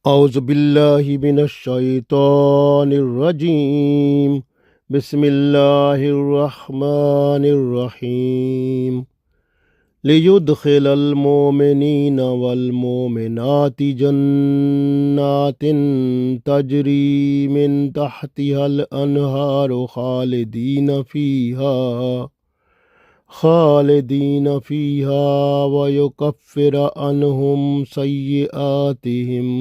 اعوذ باللہ من الشیطان الرجیم بسم اللہ الرحمن الرحیم لیدخل المؤمنین والمؤمنات جنات تجری من تحتها الانہار خالدین فیہا ویکفر عنہم سیئاتہم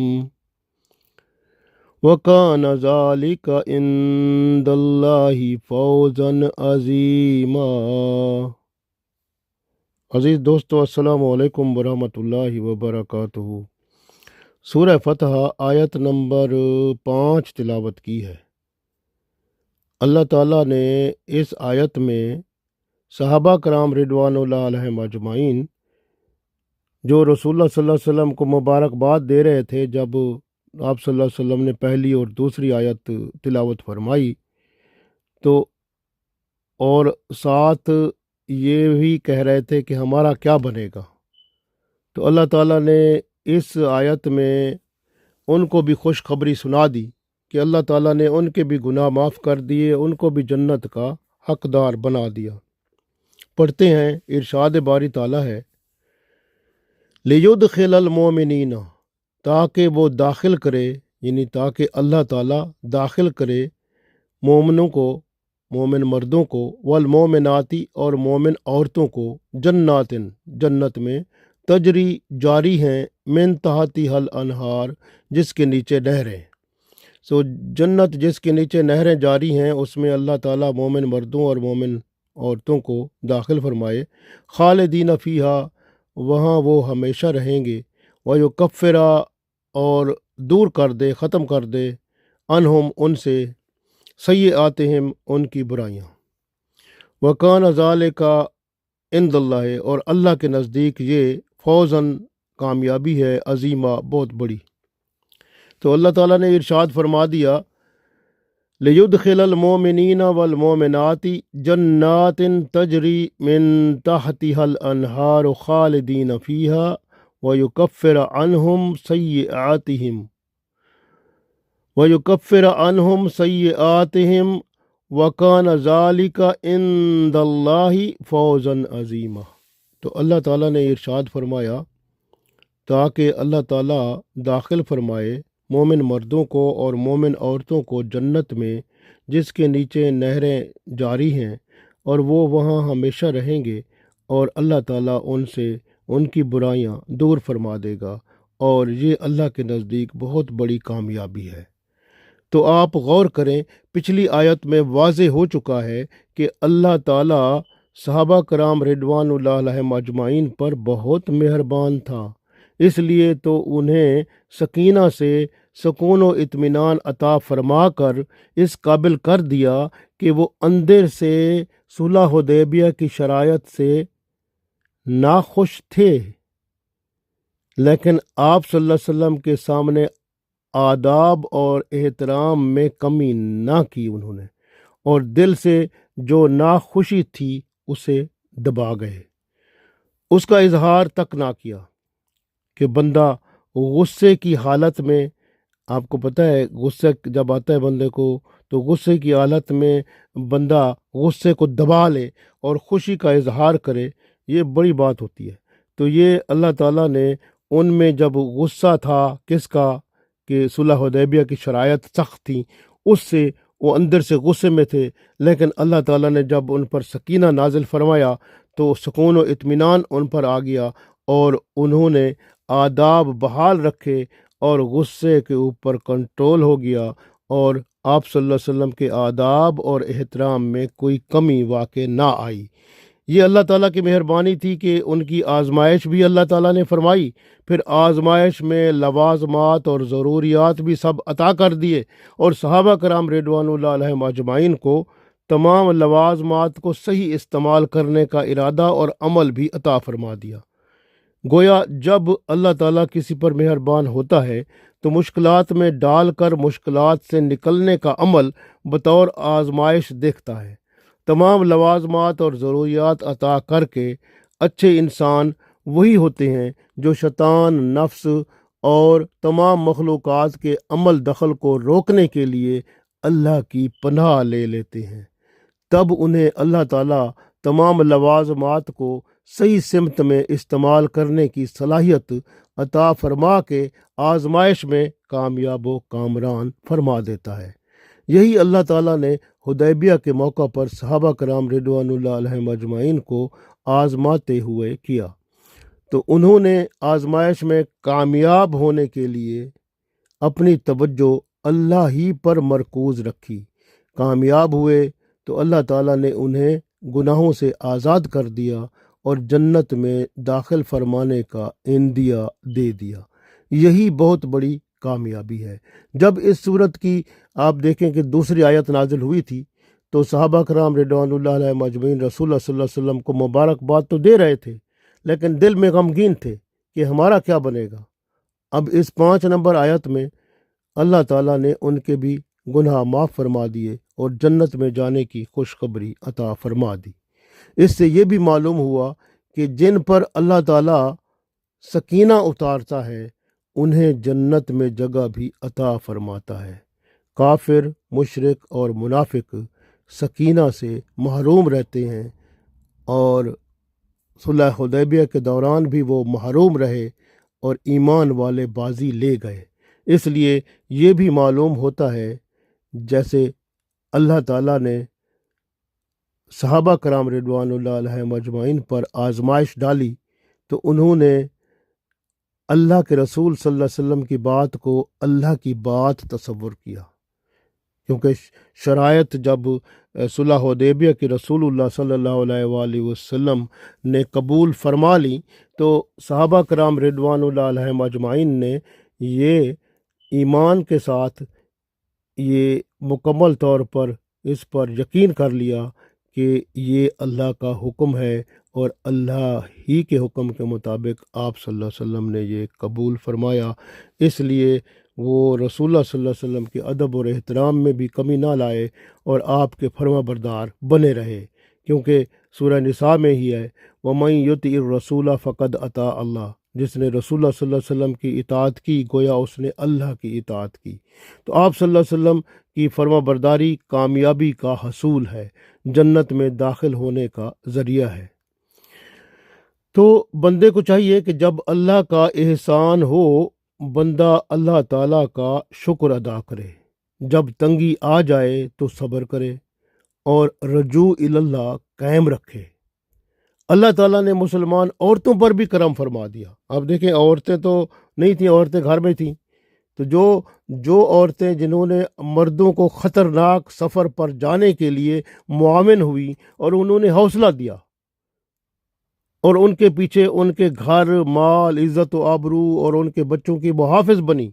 وَكَانَ ذَلِكَ عِندَ اللَّهِ فَوْزًا عَظِيمًا۔ عزیز دوستو، السلام علیکم ورحمۃ اللہ وبرکاتہ۔ سورہ فتح آیت نمبر 5 تلاوت کی ہے۔ اللہ تعالیٰ نے اس آیت میں صحابہ کرام رضوان اللہ علیہم اجمعین جو رسول اللہ صلی اللہ علیہ وسلم کو مبارکباد دے رہے تھے جب آپ صلی اللہ علیہ وسلم نے پہلی اور دوسری آیت تلاوت فرمائی، تو اور ساتھ یہ بھی کہہ رہے تھے کہ ہمارا کیا بنے گا، تو اللہ تعالیٰ نے اس آیت میں ان کو بھی خوشخبری سنا دی کہ اللہ تعالیٰ نے ان کے بھی گناہ معاف کر دیے، ان کو بھی جنت کا حقدار بنا دیا۔ پڑھتے ہیں، ارشاد باری تعالیٰ ہے، لیدخل المؤمنین، تاکہ وہ داخل کرے، یعنی تاکہ اللہ تعالیٰ داخل کرے مومنوں کو، مومن مردوں کو، والمومناتی اور مومن عورتوں کو، جنت میں، تجری جاری ہیں، من تحتہا الانہار، جس کے نیچے نہریں۔ جنت جس کے نیچے نہریں جاری ہیں، اس میں اللہ تعالیٰ مومن مردوں اور مومن عورتوں کو داخل فرمائے۔ خالدین فیہا، وہاں وہ ہمیشہ رہیں گے۔ ویکفر، اور دور کر دے، ختم کر دے، عنہم، ان سے، سیئاتہم، ان کی برائیاں۔ وکان ذالک عند اللہ، اور اللہ کے نزدیک یہ فوزاً کامیابی ہے، عظیمہ، بہت بڑی۔ تو اللہ تعالیٰ نے ارشاد فرما دیا، لیدخل المؤمنین والمؤمنات جنات تجری من تحتها الانہار خالدین فیہا ویکفر عنہم سیئاتہم وکان ذالک عند اللہ فوزا عظیما۔ تو اللہ تعالیٰ نے ارشاد فرمایا تاکہ اللہ تعالیٰ داخل فرمائے مومن مردوں کو اور مومن عورتوں کو جنت میں، جس کے نیچے نہریں جاری ہیں، اور وہ وہاں ہمیشہ رہیں گے، اور اللہ تعالیٰ ان سے ان کی برائیاں دور فرما دے گا، اور یہ اللہ کے نزدیک بہت بڑی کامیابی ہے۔ تو آپ غور کریں، پچھلی آیت میں واضح ہو چکا ہے کہ اللہ تعالیٰ صحابہ کرام رضوان اللہ علیہم اجمعین پر بہت مہربان تھا، اس لیے تو انہیں سکینہ سے سکون و اطمینان عطا فرما کر اس قابل کر دیا کہ وہ اندر سے صلح حدیبیہ کی شرائط سے ناخوش تھے، لیکن آپ صلی اللہ علیہ وسلم کے سامنے آداب اور احترام میں کمی نہ کی انہوں نے، اور دل سے جو ناخوشی تھی اسے دبا گئے، اس کا اظہار تک نہ کیا کہ بندہ غصے کی حالت میں، آپ کو پتہ ہے غصہ جب آتا ہے بندے کو، تو غصے کی حالت میں بندہ غصے کو دبا لے اور خوشی کا اظہار کرے، یہ بڑی بات ہوتی ہے۔ تو یہ اللہ تعالیٰ نے ان میں جب غصہ تھا کس کا، کہ صلح حدیبیہ کی شرائط سخت تھیں، اس سے وہ اندر سے غصے میں تھے، لیکن اللہ تعالیٰ نے جب ان پر سکینہ نازل فرمایا تو سکون و اطمینان ان پر آ گیا، اور انہوں نے آداب بحال رکھے اور غصے کے اوپر کنٹرول ہو گیا، اور آپ صلی اللہ علیہ وسلم کے آداب اور احترام میں کوئی کمی واقع نہ آئی۔ یہ اللہ تعالیٰ کی مہربانی تھی کہ ان کی آزمائش بھی اللہ تعالیٰ نے فرمائی، پھر آزمائش میں لوازمات اور ضروریات بھی سب عطا کر دیے، اور صحابہ کرام رضوان اللہ علیہم اجمعین کو تمام لوازمات کو صحیح استعمال کرنے کا ارادہ اور عمل بھی عطا فرما دیا۔ گویا جب اللہ تعالیٰ کسی پر مہربان ہوتا ہے تو مشکلات میں ڈال کر مشکلات سے نکلنے کا عمل بطور آزمائش دیکھتا ہے۔ تمام لوازمات اور ضروریات عطا کر کے اچھے انسان وہی ہوتے ہیں جو شیطان، نفس اور تمام مخلوقات کے عمل دخل کو روکنے کے لیے اللہ کی پناہ لے لیتے ہیں، تب انہیں اللہ تعالیٰ تمام لوازمات کو صحیح سمت میں استعمال کرنے کی صلاحیت عطا فرما کے آزمائش میں کامیاب و کامران فرما دیتا ہے۔ یہی اللہ تعالیٰ نے حدیبیہ کے موقع پر صحابہ کرام رضوان اللہ علیہم اجمعین کو آزماتے ہوئے کیا، تو انہوں نے آزمائش میں کامیاب ہونے کے لیے اپنی توجہ اللہ ہی پر مرکوز رکھی۔ کامیاب ہوئے تو اللہ تعالیٰ نے انہیں گناہوں سے آزاد کر دیا اور جنت میں داخل فرمانے کا عندیہ دے دیا۔ یہی بہت بڑی کامیابی ہے۔ جب اس صورت کی آپ دیکھیں کہ دوسری آیت نازل ہوئی تھی تو صحابہ کرام رضوان اللہ علیہم اجمعین رسول اللہ صلی اللہ علیہ وسلم کو مبارکباد تو دے رہے تھے، لیکن دل میں غمگین تھے کہ ہمارا کیا بنے گا۔ اب اس 5 نمبر آیت میں اللہ تعالیٰ نے ان کے بھی گناہ معاف فرما دیے اور جنت میں جانے کی خوشخبری عطا فرما دی۔ اس سے یہ بھی معلوم ہوا کہ جن پر اللہ تعالیٰ سکینہ اتارتا ہے انہیں جنت میں جگہ بھی عطا فرماتا ہے۔ کافر، مشرک اور منافق سکینہ سے محروم رہتے ہیں، اور صلح حدیبیہ کے دوران بھی وہ محروم رہے اور ایمان والے بازی لے گئے۔ اس لیے یہ بھی معلوم ہوتا ہے جیسے اللہ تعالیٰ نے صحابہ کرام رضوان اللہ علیہم اجمعین پر آزمائش ڈالی تو انہوں نے اللہ کے رسول صلی اللہ علیہ وسلم کی بات کو اللہ کی بات تصور کیا، کیونکہ شرائط جب صلح حدیبیہ کے رسول اللہ صلی اللہ علیہ وآلہ وسلم نے قبول فرما لی تو صحابہ کرام رضوان اللہ علیہم اجمعین نے یہ ایمان کے ساتھ یہ مکمل طور پر اس پر یقین کر لیا کہ یہ اللہ کا حکم ہے، اور اللہ ہی کے حکم کے مطابق آپ صلی اللہ علیہ وسلم نے یہ قبول فرمایا۔ اس لیے وہ رسول اللہ صلی اللہ علیہ وسلم کے ادب اور احترام میں بھی کمی نہ لائے اور آپ کے فرما بردار بنے رہے، کیونکہ سورہ نساء میں ہی ہے وَمَن يُطِعِ الرَّسُولَ فَقَدْ أَطَاعَ اللَّهَ، جس نے رسول اللہ صلی اللہ علیہ وسلم کی اطاعت کی گویا اس نے اللہ کی اطاعت کی۔ تو آپ صلی اللہ علیہ وسلم کی فرما برداری کامیابی کا حصول ہے، جنت میں داخل ہونے کا ذریعہ ہے۔ تو بندے کو چاہیے کہ جب اللہ کا احسان ہو بندہ اللہ تعالیٰ کا شکر ادا کرے، جب تنگی آ جائے تو صبر کرے اور رجوع اللہ قائم رکھے۔ اللہ تعالیٰ نے مسلمان عورتوں پر بھی کرم فرما دیا۔ اب دیکھیں، عورتیں تو نہیں تھیں، عورتیں گھر میں تھیں، تو جو عورتیں جنہوں نے مردوں کو خطرناک سفر پر جانے کے لیے معاون ہوئی اور انہوں نے حوصلہ دیا اور ان کے پیچھے ان کے گھر، مال، عزت و آبرو اور ان کے بچوں کی محافظ بنی،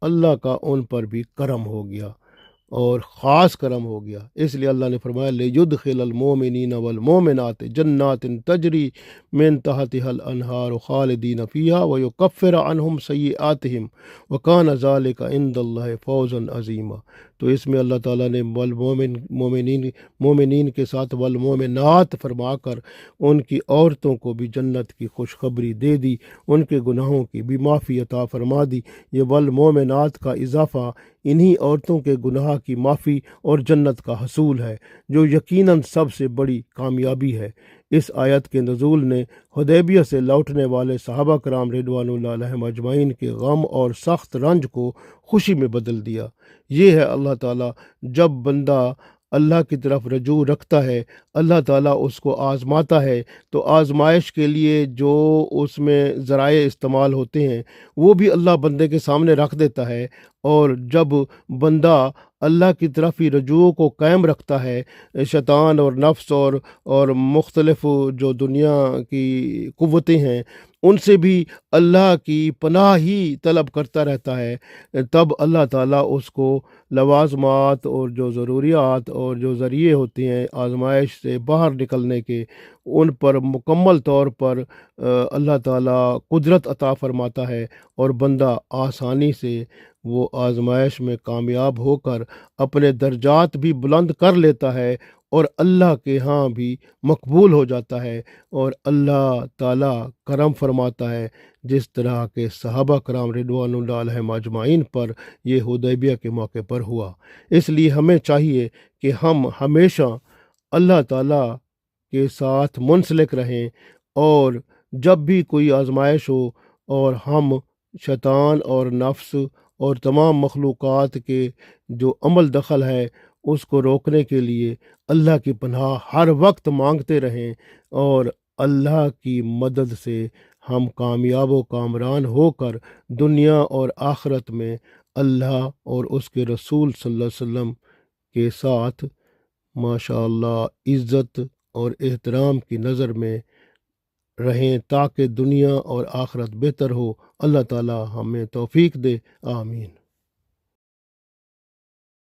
اللہ کا ان پر بھی کرم ہو گیا اور خاص کرم ہو گیا۔ اس لیے اللہ نے فرمایا لِيُدْخِلَ الْمُؤْمِنِينَ وَالْمُؤْمِنَاتِ جَنَّاتٍ تَجْرِي مِن تَحْتِهَا الْأَنْهَارُ خَالِدِينَ فِيهَا وَيُكَفِّرُ عَنْهُمْ سَيِّئَاتِهِمْ وَكَانَ ذَلِكَ عِندَ اللَّهِ فَوْزًا عَظِيمًا۔ تو اس میں اللہ تعالیٰ نے مومنین کے ساتھ والمومنات فرما کر ان کی عورتوں کو بھی جنت کی خوشخبری دے دی، ان کے گناہوں کی بھی معافی عطا فرما دی۔ یہ والمومنات کا اضافہ انہی عورتوں کے گناہ کی معافی اور جنت کا حصول ہے، جو یقیناً سب سے بڑی کامیابی ہے۔ اس آیت کے نزول نے حدیبیہ سے لوٹنے والے صحابہ کرام رضوان اللہ علیہم اجمعین کے غم اور سخت رنج کو خوشی میں بدل دیا۔ یہ ہے اللہ تعالیٰ، جب بندہ اللہ کی طرف رجوع رکھتا ہے، اللہ تعالیٰ اس کو آزماتا ہے، تو آزمائش کے لیے جو اس میں ذرائع استعمال ہوتے ہیں وہ بھی اللہ بندے کے سامنے رکھ دیتا ہے، اور جب بندہ اللہ کی طرف ہی رجوع کو قائم رکھتا ہے، شیطان اور نفس اور مختلف جو دنیا کی قوتیں ہیں ان سے بھی اللہ کی پناہ ہی طلب کرتا رہتا ہے، تب اللہ تعالیٰ اس کو لوازمات اور جو ضروریات اور جو ذریعے ہوتے ہیں آزمائش سے باہر نکلنے کے، ان پر مکمل طور پر اللہ تعالیٰ قدرت عطا فرماتا ہے، اور بندہ آسانی سے وہ آزمائش میں کامیاب ہو کر اپنے درجات بھی بلند کر لیتا ہے اور اللہ کے ہاں بھی مقبول ہو جاتا ہے، اور اللہ تعالیٰ کرم فرماتا ہے، جس طرح کے صحابہ کرام رضوان اللہ علیہم اجمعین پر یہ حدیبیہ کے موقع پر ہوا۔ اس لیے ہمیں چاہیے کہ ہم ہمیشہ اللہ تعالیٰ کے ساتھ منسلک رہیں، اور جب بھی کوئی آزمائش ہو اور ہم شیطان اور نفس اور تمام مخلوقات کے جو عمل دخل ہے اس کو روکنے کے لیے اللہ کی پناہ ہر وقت مانگتے رہیں، اور اللہ کی مدد سے ہم کامیاب و کامران ہو کر دنیا اور آخرت میں اللہ اور اس کے رسول صلی اللہ علیہ وسلم کے ساتھ ماشاء اللہ عزت اور احترام کی نظر میں رہیں، تاکہ دنیا اور آخرت بہتر ہو۔ اللہ تعالی ہمیں توفیق دے، آمین۔